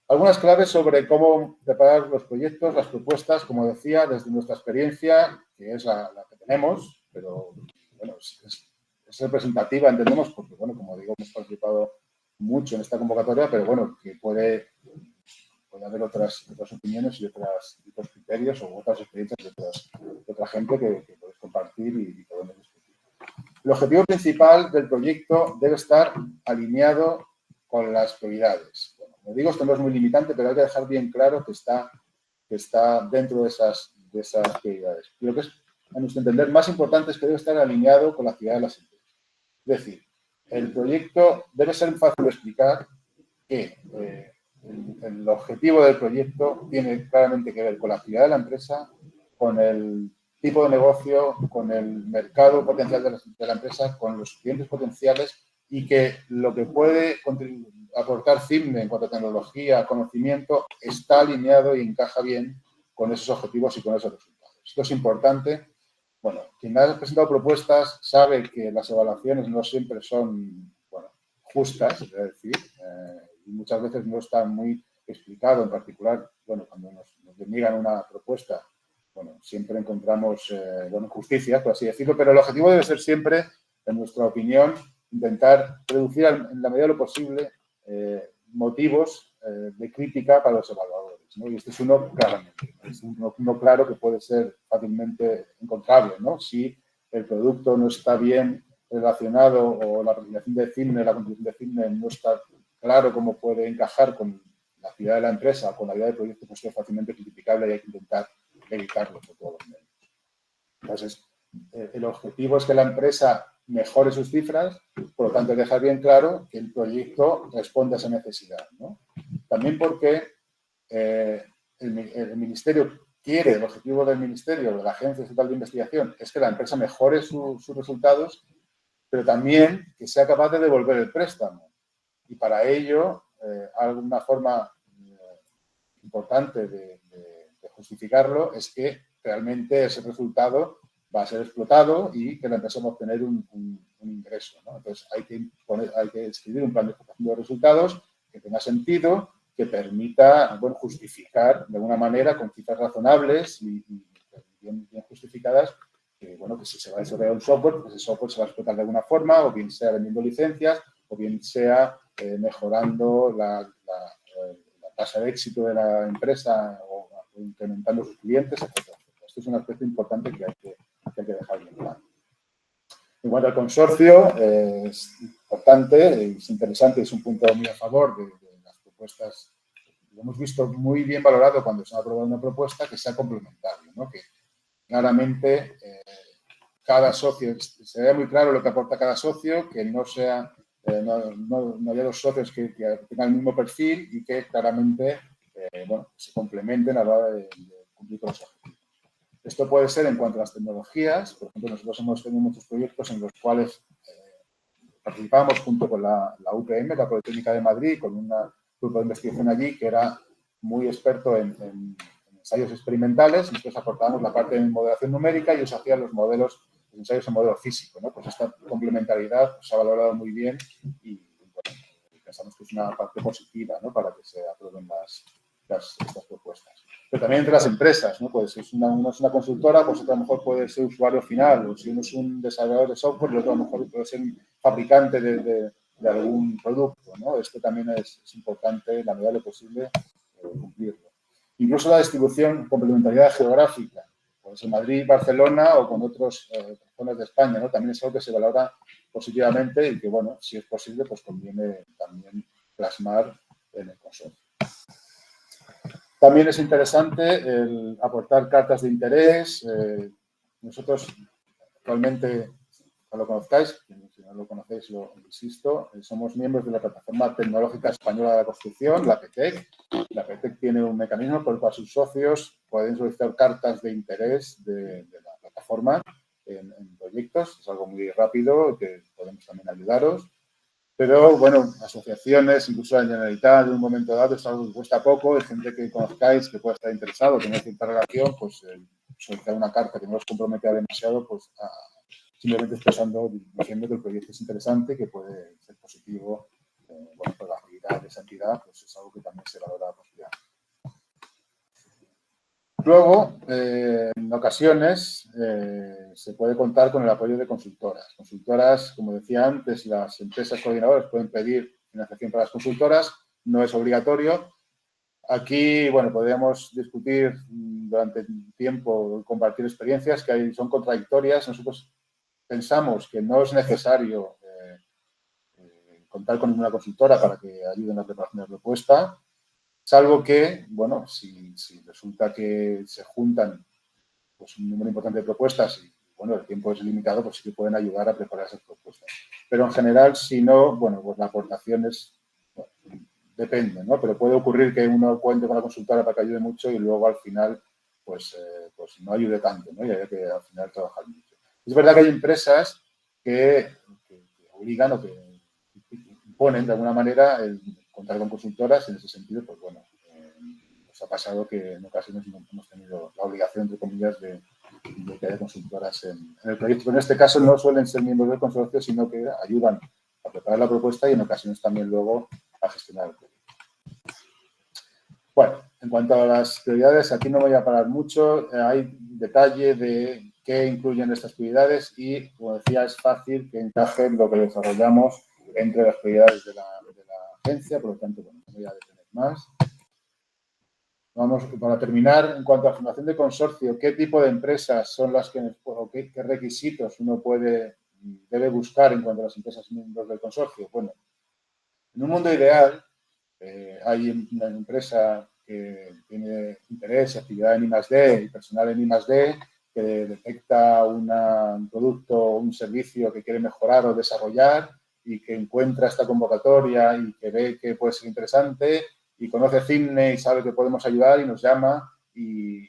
Algunas claves sobre cómo preparar los proyectos, las propuestas, como decía, desde nuestra experiencia, que es la que tenemos, pero bueno, es representativa, entendemos, porque, bueno, como digo, hemos participado mucho en esta convocatoria, pero bueno, que puede haber otras opiniones y otros criterios o otras experiencias de otra gente que podéis compartir y podemos discutir. El objetivo principal del proyecto debe estar alineado con las prioridades. Bueno, como digo, esto no es muy limitante, pero hay que dejar bien claro que está dentro de esas prioridades. Y lo que es, a nuestro entender, más importante es que debe estar alineado con la actividad de las empresas. Es decir, el proyecto debe ser fácil de explicar que el objetivo del proyecto tiene claramente que ver con la actividad de la empresa, con el tipo de negocio, con el mercado potencial de la empresa, con los clientes potenciales y que lo que puede aportar CIMNE en cuanto a tecnología, conocimiento, está alineado y encaja bien con esos objetivos y con esos resultados. Esto es importante. Bueno, quien ha presentado propuestas sabe que las evaluaciones no siempre son, bueno, justas, es decir, y muchas veces no está muy explicado, en particular, bueno, cuando nos deniegan una propuesta, bueno, siempre encontramos, bueno, justicia, por así decirlo, pero el objetivo debe ser siempre, en nuestra opinión, intentar reducir en la medida de lo posible motivos de crítica para los evaluadores, ¿no? Y este es uno claramente, es uno claro que puede ser fácilmente encontrable, ¿no? Si el producto no está bien relacionado o la presentación de CIMNE, la contribución de CIMNE no está claro cómo puede encajar con la actividad de la empresa o con la idea del proyecto, pues es fácilmente criticable y hay que intentar evitarlo por todos los medios. Entonces, el objetivo es que la empresa mejore sus cifras, por lo tanto, dejar bien claro que el proyecto responde a esa necesidad, ¿no? También porque el Ministerio quiere, el objetivo del Ministerio, de la Agencia Estatal de Investigación, es que la empresa mejore sus resultados, pero también que sea capaz de devolver el préstamo. Y para ello, alguna forma importante de justificarlo es que realmente ese resultado va a ser explotado y que la empresa va a obtener un ingreso, ¿no? Entonces, hay que escribir un plan de explotación de resultados que tenga sentido, que permita, bueno, justificar de alguna manera con cifras razonables y bien justificadas que, bueno, que si se va a desarrollar un software, pues ese software se va a explotar de alguna forma, o bien sea vendiendo licencias, o bien sea mejorando la tasa de éxito de la empresa o incrementando sus clientes, etc. Esto es un aspecto importante que hay que dejar bien claro. En cuanto al consorcio, es importante, es interesante, es un punto muy a favor de las propuestas. Lo hemos visto muy bien valorado cuando se ha aprobado una propuesta que sea complementario, ¿no? Que claramente cada socio, se vea muy claro lo que aporta cada socio, que no sea, no haya dos socios que tengan el mismo perfil y que claramente bueno, se complementen a la hora de cumplir con los objetivos. Esto puede ser en cuanto a las tecnologías. Por ejemplo, nosotros hemos tenido muchos proyectos en los cuales participamos junto con la UPM, la Politécnica de Madrid, con un grupo de investigación allí que era muy experto en ensayos experimentales. Nosotros aportábamos la parte de modelación numérica y ellos hacían los ensayos en modelo físico, ¿no? Pues esta complementariedad se ha valorado muy bien y bueno, pensamos que es una parte positiva, ¿no? Para que se aprueben estas propuestas. pero también entre las empresas, ¿no? Pues si uno es una consultora, pues otro a lo mejor puede ser usuario final, o si uno es un desarrollador de software, el otro a lo mejor puede ser un fabricante de algún producto, ¿no? Esto también es importante, en la medida de lo posible, cumplirlo. Incluso la distribución, complementariedad geográfica, pues en Madrid, Barcelona o con otras zonas de España, ¿no? También es algo que se valora positivamente y que, bueno, si es posible, pues conviene también plasmar en el consorcio. También es interesante el aportar cartas de interés. Nosotros actualmente, no lo conozcáis, si no lo conocéis, lo insisto, somos miembros de la Plataforma Tecnológica Española de la Construcción, la PTEC. La PTEC tiene un mecanismo por el cual sus socios pueden solicitar cartas de interés de la plataforma en proyectos. Es algo muy rápido que podemos también ayudaros. Pero, bueno, asociaciones, incluso la Generalitat, en un momento dado, es algo que cuesta poco. Hay gente que conozcáis que pueda estar interesado, tener cierta relación, pues solicitar una carta que no os comprometa demasiado, pues simplemente expresando, diciendo que el proyecto es interesante, que puede ser positivo, bueno, para la actividad de esa entidad, pues es algo que también se valora positivamente. Luego, en ocasiones, se puede contar con el apoyo de consultoras. Consultoras, como decía antes, las empresas coordinadoras pueden pedir financiación para las consultoras, no es obligatorio. Aquí, bueno, podríamos discutir durante tiempo, compartir experiencias que son contradictorias. Nosotros pensamos que no es necesario contar con ninguna consultora para que ayuden a la preparación de la propuesta. Salvo que, bueno, si resulta que se juntan pues, un número importante de propuestas y, bueno, el tiempo es limitado, pues sí que pueden ayudar a preparar esas propuestas. Pero en general, si no, bueno, pues la aportación es, bueno, depende, ¿no? Pero puede ocurrir que uno cuente con la consultora para que ayude mucho y luego al final, pues no ayude tanto, ¿no? Y haya que al final trabajar mucho. Es verdad que hay empresas que obligan o que imponen de alguna manera el contar con consultoras. En ese sentido, pues bueno, nos ha pasado que en ocasiones no hemos tenido la obligación, entre comillas, de que haya consultoras en el proyecto. Pero en este caso no suelen ser miembros del consorcio, sino que ayudan a preparar la propuesta y en ocasiones también luego a gestionar el proyecto. Bueno, en cuanto a las prioridades, aquí no voy a parar mucho. Hay detalle de qué incluyen estas prioridades y, como decía, es fácil que encaje lo que desarrollamos entre las prioridades de la agencia, por lo tanto, bueno, no voy a detener más. Vamos, para terminar, en cuanto a formación de consorcio, ¿qué tipo de empresas son las que, o qué requisitos uno debe buscar en cuanto a las empresas miembros del consorcio? Bueno, en un mundo ideal, hay una empresa que tiene interés y actividad en I+D y personal en I+D que detecta un producto o un servicio que quiere mejorar o desarrollar y que encuentra esta convocatoria y que ve que puede ser interesante y conoce CIMNE y sabe que podemos ayudar y nos llama y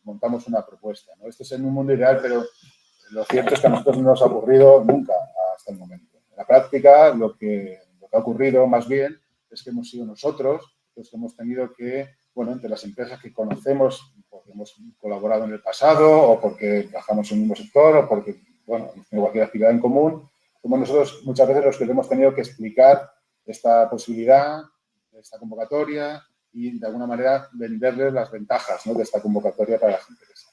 montamos una propuesta, ¿no? Esto es en un mundo ideal, pero lo cierto es que a nosotros no nos ha ocurrido nunca hasta el momento. En la práctica, lo que ha ocurrido más bien es que hemos sido nosotros los que hemos tenido que, bueno, entre las empresas que conocemos, porque hemos colaborado en el pasado o porque trabajamos en el mismo sector o porque, bueno, hemos tenido cualquier actividad en común, como nosotros muchas veces los que hemos tenido que explicar esta posibilidad, esta convocatoria y, de alguna manera, venderles las ventajas, ¿no?, de esta convocatoria para las empresas.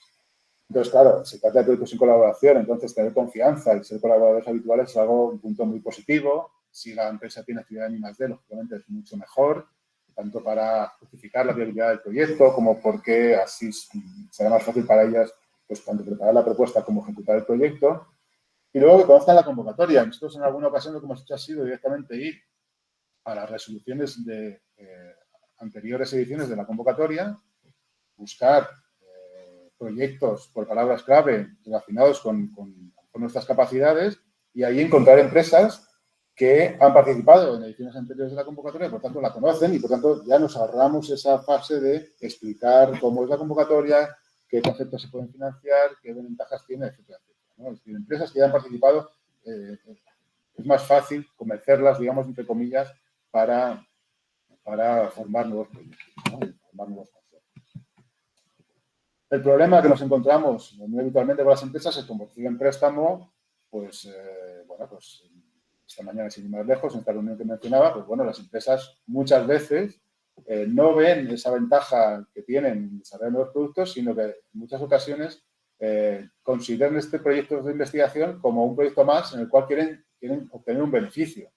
Entonces, claro, se trata de proyectos en colaboración, entonces tener confianza y ser colaboradores habituales es un punto muy positivo. Si la empresa tiene actividad en I+D, lógicamente es mucho mejor, tanto para justificar la viabilidad del proyecto como porque así será más fácil para ellas, pues, tanto preparar la propuesta como ejecutar el proyecto. Y luego que conozcan la convocatoria. Nosotros en alguna ocasión lo que hemos hecho ha sido directamente ir a las resoluciones de anteriores ediciones de la convocatoria, buscar proyectos por palabras clave relacionados con nuestras capacidades y ahí encontrar empresas que han participado en ediciones anteriores de la convocatoria, por tanto la conocen y por tanto ya nos ahorramos esa fase de explicar cómo es la convocatoria, qué conceptos se pueden financiar, qué ventajas tiene, etcétera, etcétera, ¿no? Es decir, empresas que ya han participado, es más fácil convencerlas, digamos, entre comillas, para formar nuevos proyectos, ¿no? Formar nuevos conceptos. El problema que nos encontramos muy habitualmente con las empresas es que, como reciben préstamo, pues, bueno, pues esta mañana, sin ir más lejos, en esta reunión que mencionaba, pues bueno, las empresas muchas veces no ven esa ventaja que tienen en desarrollar nuevos productos, sino que en muchas ocasiones consideran este proyecto de investigación como un proyecto más en el cual quieren obtener un beneficio,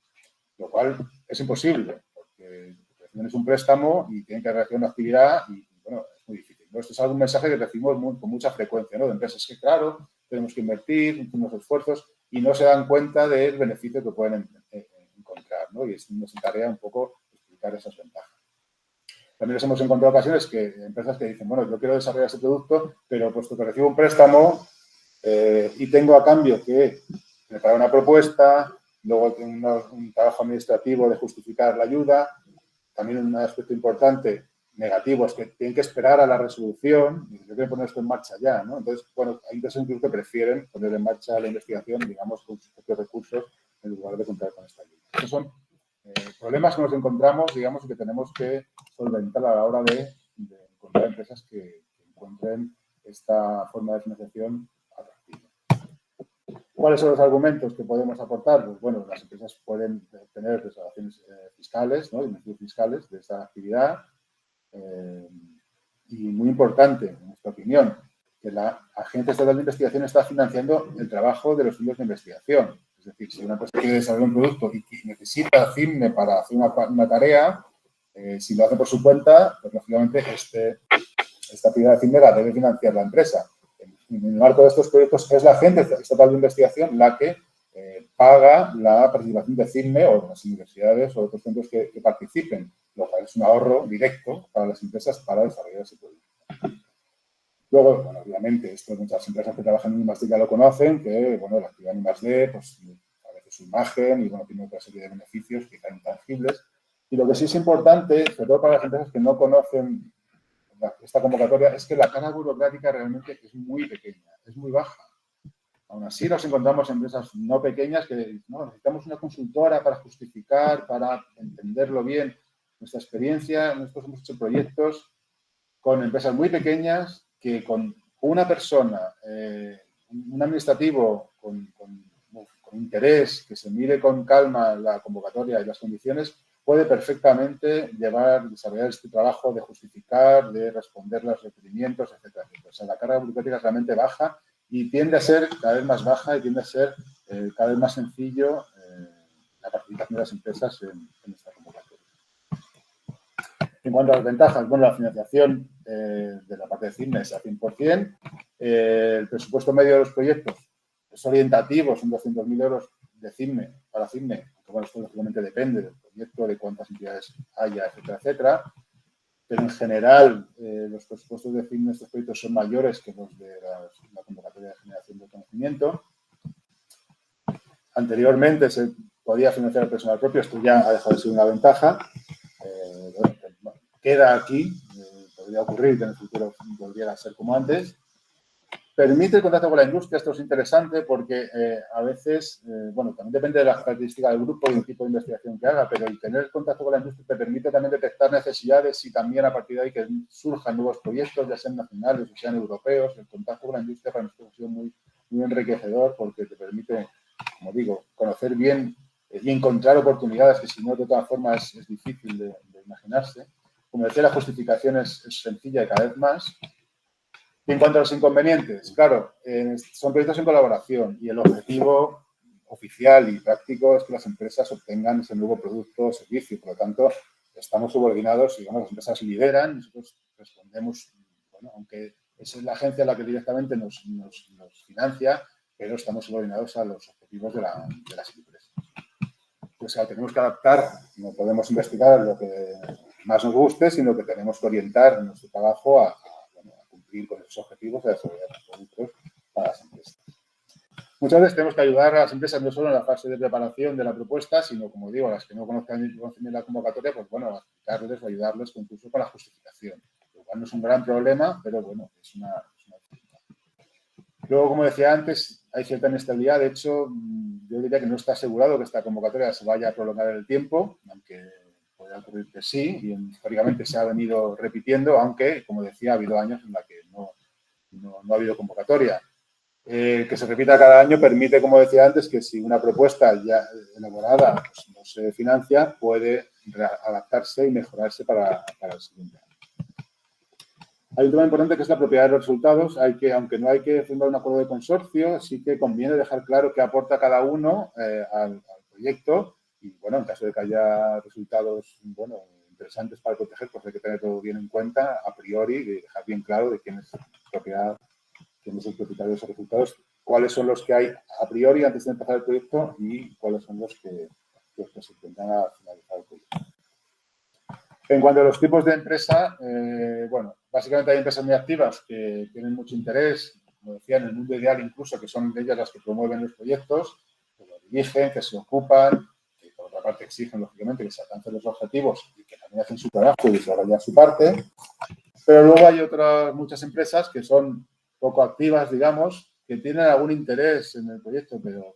lo cual es imposible, porque tienes un préstamo y tienen que realizar una actividad y, bueno, es muy difícil, ¿no? Esto es algún mensaje que recibimos con mucha frecuencia, ¿no? De empresas que, claro, tenemos que invertir, unos esfuerzos y no se dan cuenta del beneficio que pueden encontrar, ¿no? Y es nuestra tarea un poco explicar esas ventajas. También nos hemos encontrado ocasiones que empresas que dicen, bueno, yo quiero desarrollar ese producto, pero puesto que recibo un préstamo y tengo a cambio que preparar una propuesta, luego tengo un trabajo administrativo de justificar la ayuda. También un aspecto importante, negativo, es que tienen que esperar a la resolución y yo quiero poner esto en marcha ya, ¿no? Entonces, bueno, hay empresas incluso que prefieren poner en marcha la investigación, digamos, con sus propios recursos en lugar de contar con esta ayuda. Estos son problemas que nos encontramos, digamos, y que tenemos que solventar a la hora de encontrar empresas que encuentren esta forma de financiación atractiva. ¿Cuáles son los argumentos que podemos aportar? Pues bueno, las empresas pueden obtener desgravaciones fiscales, ¿no? Beneficios fiscales de esta actividad. Y muy importante, en nuestra opinión, que la Agencia Estatal de Investigación está financiando el trabajo de los fondos de investigación. Es decir, si una empresa quiere desarrollar un producto y necesita CIMNE para hacer una tarea, si lo hace por su cuenta, pues lógicamente esta actividad de CIMNE la debe financiar la empresa. En el marco de estos proyectos es la Agencia Estatal de Investigación la que paga la participación de CIMNE o de las universidades o otros centros que participen, lo cual es un ahorro directo para las empresas para desarrollar ese proyecto. Luego, bueno, obviamente, esto muchas empresas que trabajan en I+D ya lo conocen, que, bueno, la actividad en I+D, pues, a veces su imagen y, bueno, tiene otra serie de beneficios quizá intangibles. Y lo que sí es importante, sobre todo para las empresas que no conocen esta convocatoria, es que la carga burocrática realmente es muy pequeña, es muy baja. Aún así nos encontramos en empresas no pequeñas que no, necesitamos una consultora para justificar, para entenderlo bien. Nuestra experiencia, nosotros hemos hecho proyectos con empresas muy pequeñas que con una persona, un administrativo con interés, que se mire con calma la convocatoria y las condiciones, puede perfectamente desarrollar este trabajo de justificar, de responder los requerimientos, etcétera, etcétera. O sea, la carga burocrática es realmente baja y tiende a ser cada vez más baja y tiende a ser cada vez más sencillo la participación de las empresas en esta convocatoria. En cuanto a las ventajas, bueno, la financiación de la parte de CIMNE es al 100%. El presupuesto medio de los proyectos es orientativo, son 200.000 euros de CIMNE para CIMNE, que bueno, esto lógicamente depende del proyecto, de cuántas entidades haya, etcétera, etcétera. Pero en general, los presupuestos de CIMNE de estos proyectos son mayores que los de la convocatoria de generación de conocimiento. Anteriormente se podía financiar el personal propio, esto ya ha dejado de ser una ventaja. Bueno, queda aquí, podría ocurrir que en el futuro volviera a ser como antes. Permite el contacto con la industria, esto es interesante porque a veces, bueno, también depende de las características del grupo y del tipo de investigación que haga, pero el tener contacto con la industria te permite también detectar necesidades y también a partir de ahí que surjan nuevos proyectos, ya sean nacionales o sean europeos. El contacto con la industria para nosotros ha sido muy, muy enriquecedor porque te permite, como digo, conocer bien y encontrar oportunidades que si no de todas formas es difícil de imaginarse. Como decía, la justificación es sencilla y cada vez más. Y en cuanto a los inconvenientes, claro, son proyectos en colaboración y el objetivo oficial y práctico es que las empresas obtengan ese nuevo producto o servicio. Por lo tanto, estamos subordinados, digamos, las empresas lideran, nosotros respondemos, bueno, aunque es la agencia la que directamente nos financia, pero estamos subordinados a los objetivos de las empresas. Pues tenemos que adaptar, no podemos investigar lo que más nos guste, sino que tenemos que orientar nuestro trabajo a cumplir con esos objetivos de desarrollar los productos para las empresas. Muchas veces tenemos que ayudar a las empresas no solo en la fase de preparación de la propuesta, sino, como digo, a las que no conocen la convocatoria, pues bueno, a explicarles o ayudarles incluso con la justificación. Lo cual no es un gran problema, pero bueno, es una dificultad. Luego, como decía antes, hay cierta inestabilidad. De hecho, yo diría que no está asegurado que esta convocatoria se vaya a prolongar en el tiempo, aunque puede ocurrir que sí, y históricamente se ha venido repitiendo, aunque, como decía, ha habido años en los que no ha habido convocatoria. Que se repita cada año permite, como decía antes, que si una propuesta ya elaborada pues, no se financia, puede adaptarse y mejorarse para el siguiente año. Hay un tema importante que es la propiedad de los resultados. Aunque no hay que firmar un acuerdo de consorcio, sí que conviene dejar claro qué aporta cada uno al proyecto. Y, bueno, en caso de que haya resultados, interesantes para proteger, pues hay que tener todo bien en cuenta a priori y dejar bien claro de quién es el propietario de esos resultados, cuáles son los que hay a priori antes de empezar el proyecto y cuáles son los que se intentan a finalizar el proyecto. En cuanto a los tipos de empresa, básicamente hay empresas muy activas que tienen mucho interés, como decía, en el mundo ideal incluso, que son ellas las que promueven los proyectos, que lo dirigen, que se ocupan, que por otra parte exigen, lógicamente, que se alcancen los objetivos y que también hacen su trabajo y desarrollan su parte. Pero luego hay muchas empresas que son poco activas, digamos, que tienen algún interés en el proyecto, pero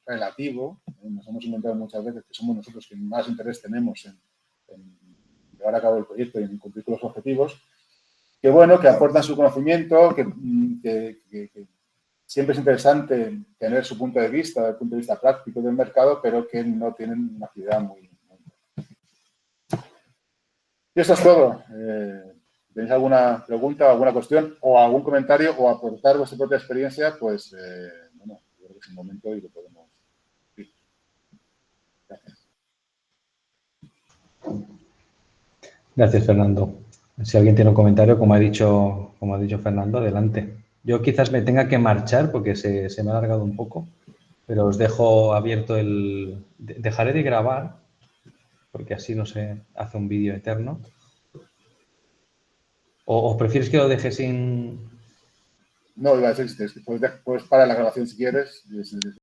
relativo. Nos hemos inventado muchas veces que somos nosotros quienes más interés tenemos en llevar a cabo el proyecto y en cumplir con los objetivos, que aportan su conocimiento, que siempre es interesante tener su punto de vista, desde el punto de vista práctico del mercado, pero que no tienen una actividad muy y eso es todo. ¿Tenéis alguna pregunta, alguna cuestión o algún comentario o aportar vuestra propia experiencia? Pues, yo creo que es el momento y lo podemos decir. Gracias. Gracias, Fernando. Si alguien tiene un comentario, como ha dicho Fernando, adelante. Yo quizás me tenga que marchar porque se me ha alargado un poco, pero os dejo abierto dejaré de grabar porque así no se hace un vídeo eterno. ¿O prefieres que lo deje sin...? No, iba a decir, puedes parar la grabación si quieres.